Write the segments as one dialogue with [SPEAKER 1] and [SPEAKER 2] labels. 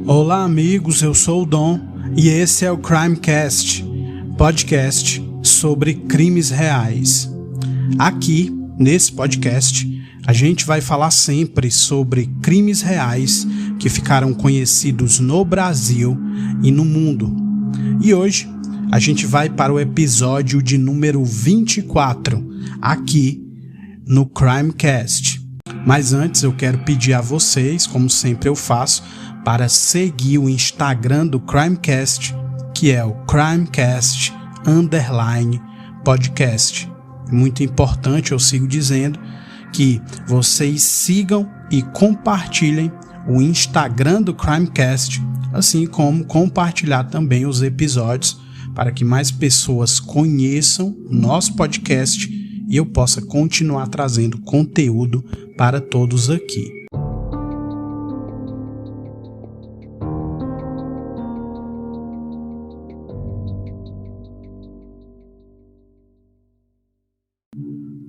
[SPEAKER 1] Olá amigos, eu sou o Dom e esse é o Crimecast, podcast sobre crimes reais. Aqui, nesse podcast, a gente vai falar sempre sobre crimes reais que ficaram conhecidos no Brasil e no mundo. E hoje a gente vai para o episódio de número 24, aqui no Crimecast. Mas antes eu quero pedir a vocês, como sempre eu faço, para seguir o Instagram do Crimecast, que é o Crimecast_podcast. Muito importante, eu sigo dizendo, que vocês sigam e compartilhem o Instagram do Crimecast, assim como compartilhar também os episódios para que mais pessoas conheçam o nosso podcast e eu possa continuar trazendo conteúdo para todos aqui.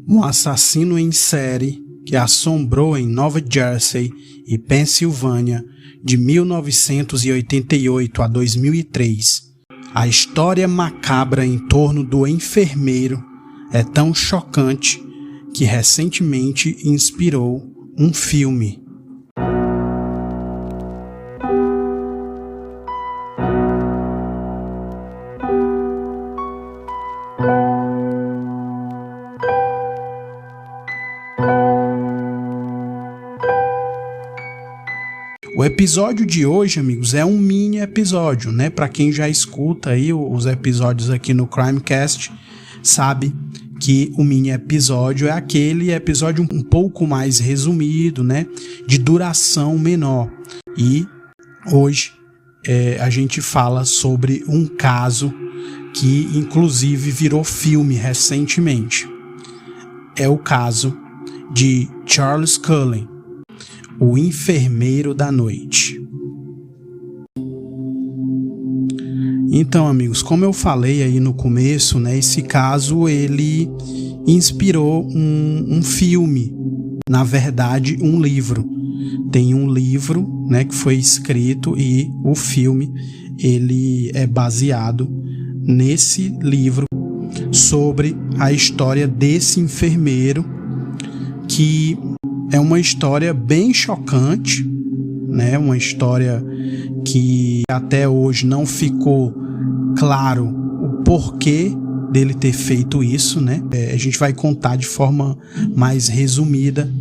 [SPEAKER 1] Um assassino em série que assombrou em Nova Jersey e Pensilvânia de 1988 a 2003. A história macabra em torno do enfermeiro é tão chocante que recentemente inspirou um filme. O episódio de hoje, amigos, é um mini episódio, né? Para quem já escuta aí os episódios aqui no Crimecast, sabe que o mini episódio é aquele episódio um pouco mais resumido, né? De duração menor. E hoje a gente fala sobre um caso que inclusive virou filme recentemente. É o caso de Charles Cullen, o enfermeiro da noite. Então, amigos, como eu falei aí no começo, né, esse caso ele inspirou um filme, na verdade um livro. Tem um livro, né, que foi escrito e o filme ele é baseado nesse livro sobre a história desse enfermeiro, que é uma história bem chocante, né? Uma história que até hoje não ficou claro o porquê dele ter feito isso, né? A gente vai contar de forma mais resumida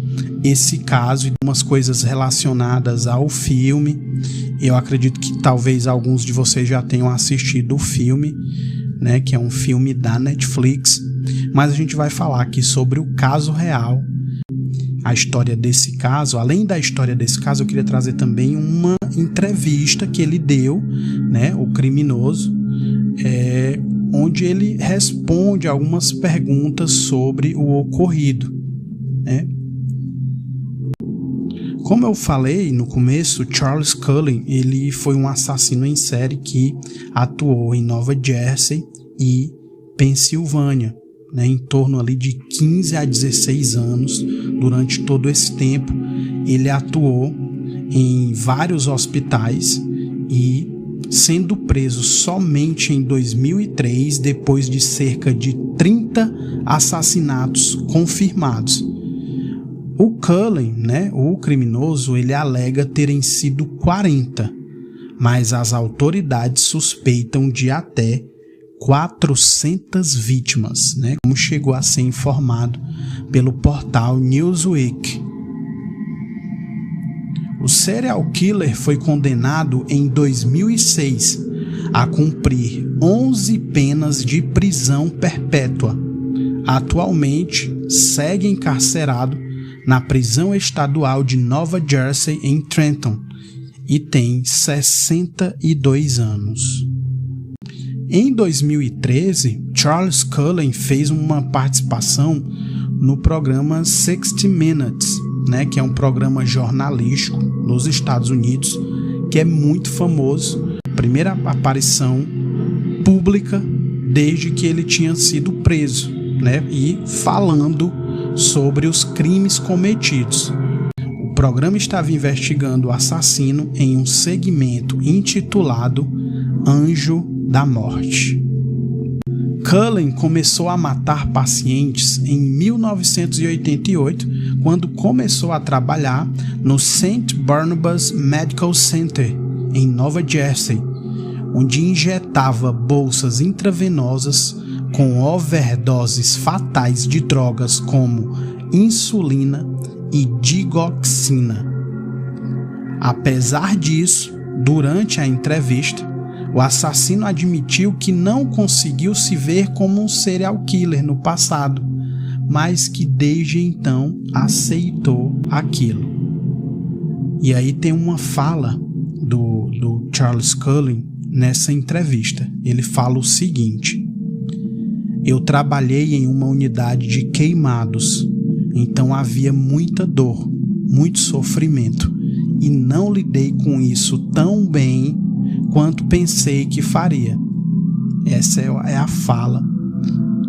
[SPEAKER 1] esse caso e umas coisas relacionadas ao filme. Eu acredito que talvez alguns de vocês já tenham assistido o filme, né? Que é um filme da Netflix, mas a gente vai falar aqui sobre o caso real. A história desse caso, além da história desse caso, eu queria trazer também uma entrevista que ele deu, né, o criminoso, onde ele responde algumas perguntas sobre o ocorrido, né? Como eu falei no começo, Charles Cullen, ele foi um assassino em série que atuou em Nova Jersey e Pensilvânia, né, em torno ali de 15 a 16 anos. Durante todo esse tempo ele atuou em vários hospitais e sendo preso somente em 2003, depois de cerca de 30 assassinatos confirmados. O Cullen, né, o criminoso, ele alega terem sido 40, mas as autoridades suspeitam de até 400 vítimas, né, como chegou a ser informado pelo portal Newsweek. O serial killer foi condenado em 2006 a cumprir 11 penas de prisão perpétua. Atualmente, segue encarcerado na prisão estadual de Nova Jersey, em Trenton, e tem 62 anos. Em 2013, Charles Cullen fez uma participação no programa 60 Minutes, né, que é um programa jornalístico nos Estados Unidos, que é muito famoso. Primeira aparição pública desde que ele tinha sido preso, né, e falando sobre os crimes cometidos. O programa estava investigando o assassino em um segmento intitulado Anjo da Morte. Cullen começou a matar pacientes em 1988, quando começou a trabalhar no St. Barnabas Medical Center, em Nova Jersey, onde injetava bolsas intravenosas com overdoses fatais de drogas como insulina e digoxina. Apesar disso, durante a entrevista, o assassino admitiu que não conseguiu se ver como um serial killer no passado, mas que desde então aceitou aquilo. E aí tem uma fala do Charles Cullen nessa entrevista. Ele fala o seguinte: eu trabalhei em uma unidade de queimados, então havia muita dor, muito sofrimento, e não lidei com isso tão bem quanto pensei que faria. Essa é a fala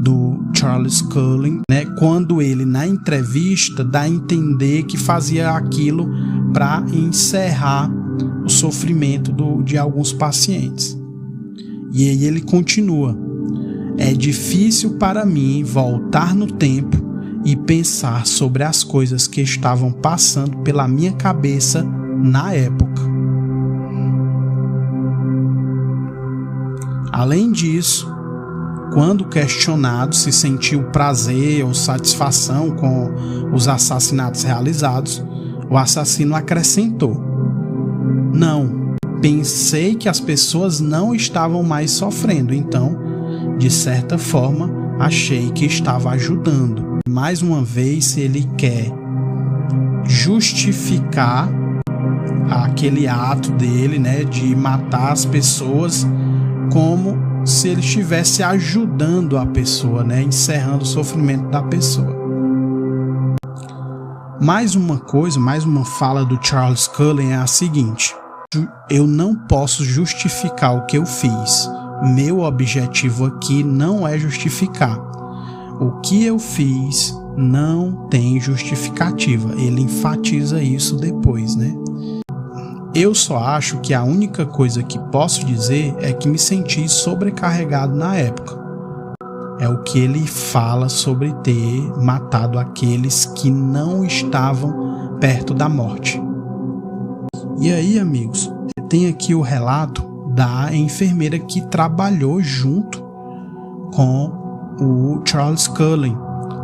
[SPEAKER 1] do Charles Cullen, né? Quando ele na entrevista dá a entender que fazia aquilo para encerrar o sofrimento de alguns pacientes. E aí ele continua: é difícil para mim voltar no tempo e pensar sobre as coisas que estavam passando pela minha cabeça na época. Além disso, quando questionado se sentiu prazer ou satisfação com os assassinatos realizados, o assassino acrescentou: não, pensei que as pessoas não estavam mais sofrendo, então, de certa forma, achei que estava ajudando. Mais uma vez, ele quer justificar aquele ato dele, né, de matar as pessoas, como se ele estivesse ajudando a pessoa, né, encerrando o sofrimento da pessoa. Mais uma fala do Charles Cullen é a seguinte: eu não posso justificar o que eu fiz. Meu objetivo aqui não é justificar. O que eu fiz não tem justificativa. Ele enfatiza isso depois, né? Eu só acho que a única coisa que posso dizer é que me senti sobrecarregado na época. É o que ele fala sobre ter matado aqueles que não estavam perto da morte. E aí, amigos, tem aqui o relato da enfermeira que trabalhou junto com o Charles Cullen,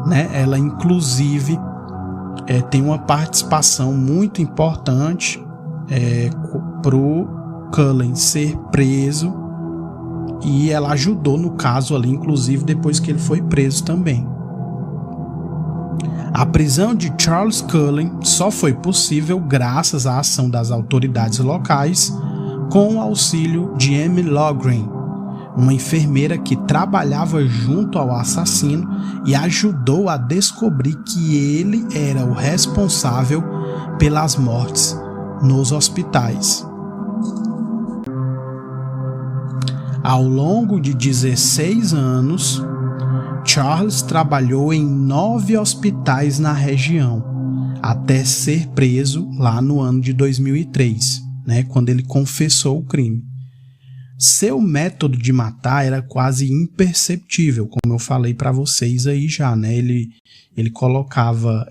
[SPEAKER 1] né? Ela, inclusive, tem uma participação muito importante para o Cullen ser preso, e ela ajudou no caso ali, inclusive depois que ele foi preso também. A prisão de Charles Cullen só foi possível graças à ação das autoridades locais, com o auxílio de Amy Logren, uma enfermeira que trabalhava junto ao assassino e ajudou a descobrir que ele era o responsável pelas mortes nos hospitais. Ao longo de 16 anos, Charles trabalhou em 9 hospitais na região, até ser preso lá no ano de 2003, né, quando ele confessou o crime. Seu método de matar era quase imperceptível, como eu falei para vocês aí já, né? Ele colocava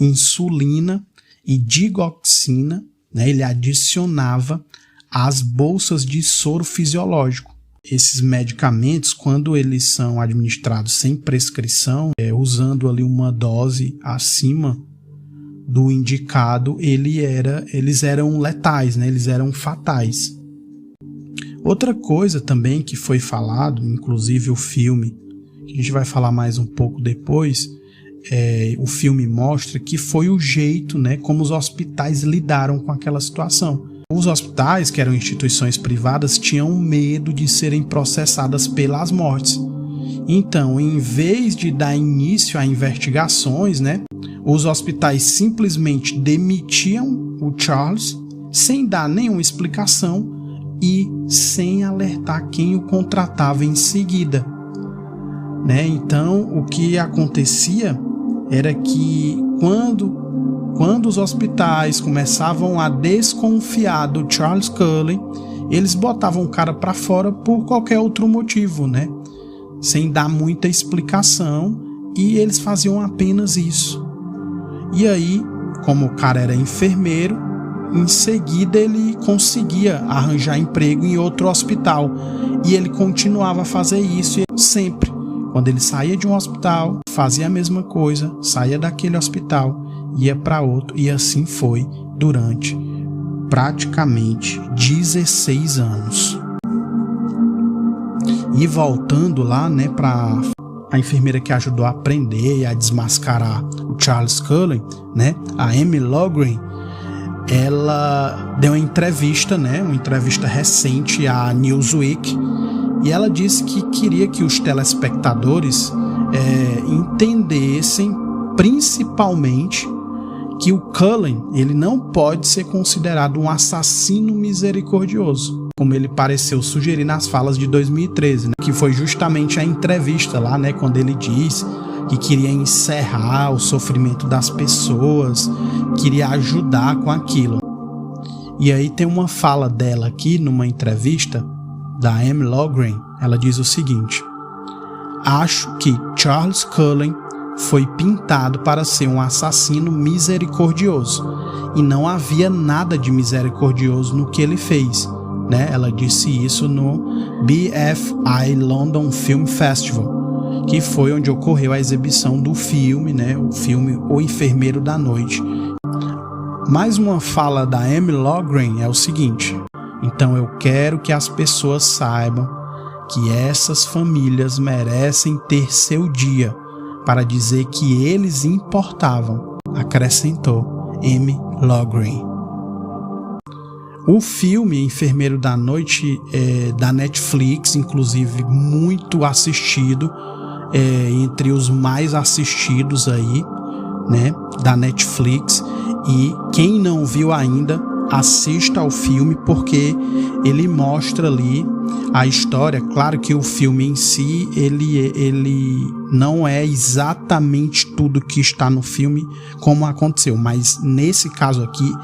[SPEAKER 1] insulina e digoxina, né? Ele adicionava as bolsas de soro fisiológico. Esses medicamentos, quando eles são administrados sem prescrição, usando ali uma dose acima do indicado, eles eram letais, né? Eles eram fatais. Outra coisa também que foi falado, inclusive o filme, que a gente vai falar mais um pouco depois, o filme mostra que foi o jeito, né, como os hospitais lidaram com aquela situação. Os hospitais, que eram instituições privadas, tinham medo de serem processadas pelas mortes. Então, em vez de dar início a investigações, né, os hospitais simplesmente demitiam o Charles sem dar nenhuma explicação e sem alertar quem o contratava em seguida, né? Então, o que acontecia era que quando quando os hospitais começavam a desconfiar do Charles Cullen, eles botavam o cara para fora por qualquer outro motivo, né? Sem dar muita explicação, e eles faziam apenas isso. E aí, como o cara era enfermeiro, em seguida ele conseguia arranjar emprego em outro hospital, e ele continuava a fazer isso sempre. Quando ele saía de um hospital, fazia a mesma coisa, saía daquele hospital, ia para outro, e assim foi durante praticamente 16 anos. E voltando lá, né, para a enfermeira que ajudou a prender e a desmascarar o Charles Cullen, né, a Amy Logren, ela deu uma entrevista, né, uma entrevista recente à Newsweek, e ela disse que queria que os telespectadores entendessem principalmente que o Cullen, ele não pode ser considerado um assassino misericordioso, como ele pareceu sugerir nas falas de 2013, né? Que foi justamente a entrevista lá, né, quando ele disse que queria encerrar o sofrimento das pessoas, queria ajudar com aquilo. E aí tem uma fala dela aqui numa entrevista da Amy Logren. Ela diz o seguinte: acho que Charles Cullen foi pintado para ser um assassino misericordioso, e não havia nada de misericordioso no que ele fez, né? Ela disse isso no BFI London Film Festival, que foi onde ocorreu a exibição do filme, né? O filme O Enfermeiro da Noite. Mais uma fala da Amy Logren é o seguinte: então eu quero que as pessoas saibam que essas famílias merecem ter seu dia para dizer que eles importavam, acrescentou Amy Logren. O filme Enfermeiro da Noite é da Netflix, inclusive muito assistido, entre os mais assistidos aí, né, da Netflix. E quem não viu ainda, assista ao filme, porque ele mostra ali a história. Claro que o filme em si, ele não é exatamente tudo que está no filme como aconteceu, mas nesse caso aqui,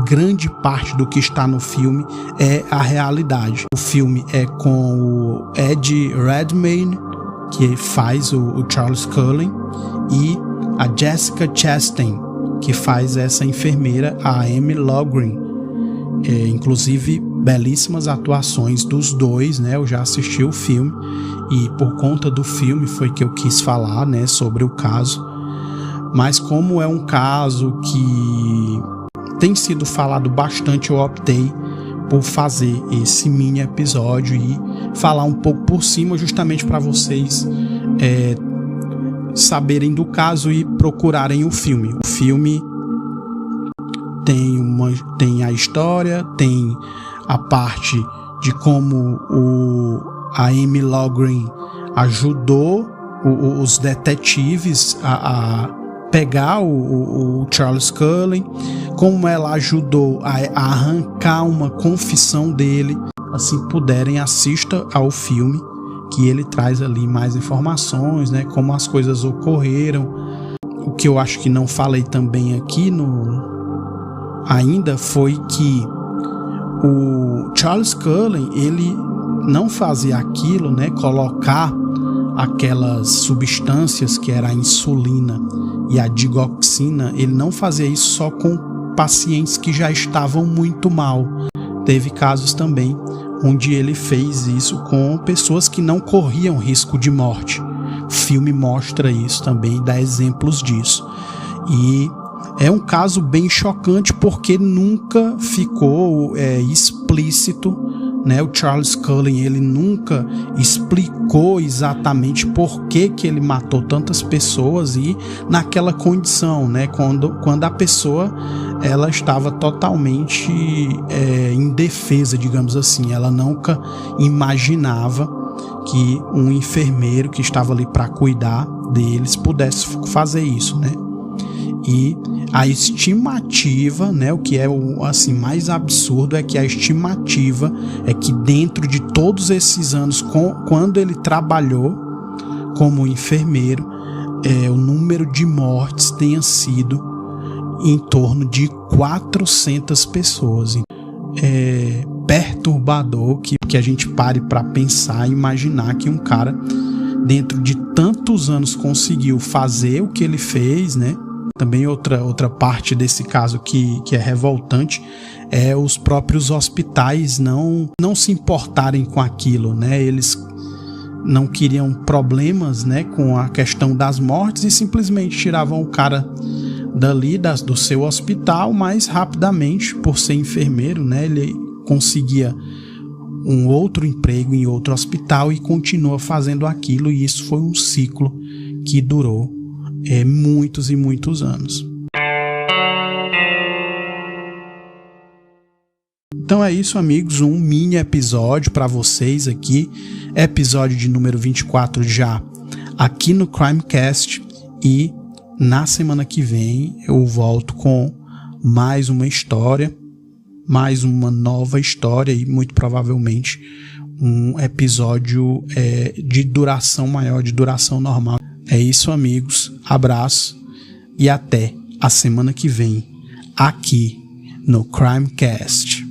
[SPEAKER 1] grande parte do que está no filme é a realidade. O filme é com o Ed Redmayne, que faz o Charles Cullen, e a Jessica Chastain, que faz essa enfermeira, a Amy Logren. Inclusive, belíssimas atuações dos dois, né? Eu já assisti o filme, e por conta do filme foi que eu quis falar, né, sobre o caso. Mas como é um caso que tem sido falado bastante, eu optei por fazer esse mini episódio e falar um pouco por cima, justamente para vocês saberem do caso e procurarem o filme. O filme tem a história, tem a parte de como a Amy Logren ajudou os detetives a pegar o Charles Cullen, como ela ajudou a arrancar uma confissão dele. Assim puderem, assista ao filme, que ele traz ali mais informações, né, como as coisas ocorreram. O que eu acho que não falei também aqui ainda foi que o Charles Cullen, ele não fazia aquilo, né, colocar aquelas substâncias que era a insulina e a digoxina, ele não fazia isso só com pacientes que já estavam muito mal. Teve casos também onde ele fez isso com pessoas que não corriam risco de morte. O filme mostra isso também, dá exemplos disso. E é um caso bem chocante, porque nunca ficou explícito, né? O Charles Cullen, ele nunca explicou exatamente por que ele matou tantas pessoas e naquela condição, né? Quando a pessoa ela estava totalmente indefesa, digamos assim. Ela nunca imaginava que um enfermeiro que estava ali para cuidar deles pudesse fazer isso, né? E a estimativa, né, o que é o assim mais absurdo é que a estimativa é que dentro de todos esses anos, quando ele trabalhou como enfermeiro, o número de mortes tenha sido em torno de 400 pessoas. É perturbador que a gente pare para pensar e imaginar que um cara, dentro de tantos anos, conseguiu fazer o que ele fez, né? Também outra parte desse caso que é revoltante é os próprios hospitais não se importarem com aquilo, né? Eles não queriam problemas, né, com a questão das mortes e simplesmente tiravam o cara dali do seu hospital mais rapidamente. Por ser enfermeiro, né, ele conseguia um outro emprego em outro hospital e continua fazendo aquilo, e isso foi um ciclo que durou muitos e muitos anos. Então é isso, amigos, um mini episódio para vocês aqui, episódio de número 24 já aqui no Crimecast, e na semana que vem eu volto com mais uma história, mais uma nova história e muito provavelmente um episódio de duração maior, de duração normal. É isso, amigos, abraço e até a semana que vem aqui no Crimecast.